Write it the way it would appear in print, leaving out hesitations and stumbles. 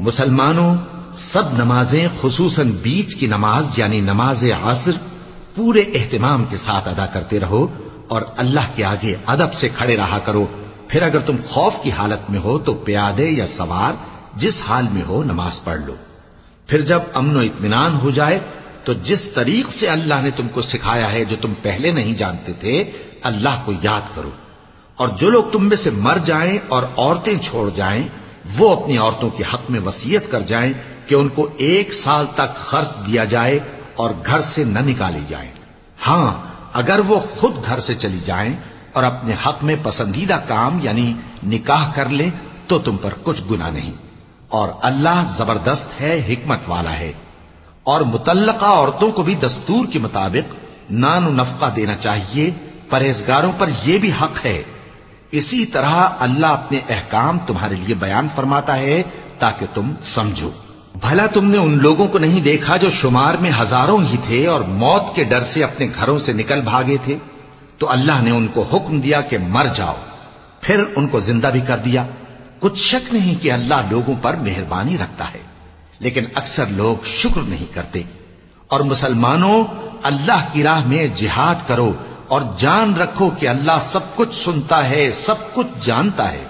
مسلمانوں، سب نمازیں خصوصاً بیچ کی نماز یعنی نماز عصر پورے اہتمام کے ساتھ ادا کرتے رہو اور اللہ کے آگے ادب سے کھڑے رہا کرو. پھر اگر تم خوف کی حالت میں ہو تو پیادے یا سوار جس حال میں ہو نماز پڑھ لو. پھر جب امن و اطمینان ہو جائے تو جس طریق سے اللہ نے تم کو سکھایا ہے جو تم پہلے نہیں جانتے تھے اللہ کو یاد کرو. اور جو لوگ تم میں سے مر جائیں اور عورتیں چھوڑ جائیں وہ اپنی عورتوں کے حق میں وصیت کر جائیں کہ ان کو 1 سال تک خرچ دیا جائے اور گھر سے نہ نکالی جائیں. ہاں اگر وہ خود گھر سے چلی جائیں اور اپنے حق میں پسندیدہ کام یعنی نکاح کر لیں تو تم پر کچھ گناہ نہیں. اور اللہ زبردست ہے، حکمت والا ہے. اور مطلقہ عورتوں کو بھی دستور کے مطابق نان و نفقہ دینا چاہیے. پرہیزگاروں پر یہ بھی حق ہے. اسی طرح اللہ اپنے احکام تمہارے لیے بیان فرماتا ہے تاکہ تم سمجھو. بھلا تم نے ان لوگوں کو نہیں دیکھا جو شمار میں ہزاروں ہی تھے اور موت کے ڈر سے اپنے گھروں سے نکل بھاگے تھے؟ تو اللہ نے ان کو حکم دیا کہ مر جاؤ، پھر ان کو زندہ بھی کر دیا. کچھ شک نہیں کہ اللہ لوگوں پر مہربانی رکھتا ہے، لیکن اکثر لوگ شکر نہیں کرتے. اور مسلمانوں، اللہ کی راہ میں جہاد کرو اور جان رکھو کہ اللہ سب کچھ سنتا ہے، سب کچھ جانتا ہے.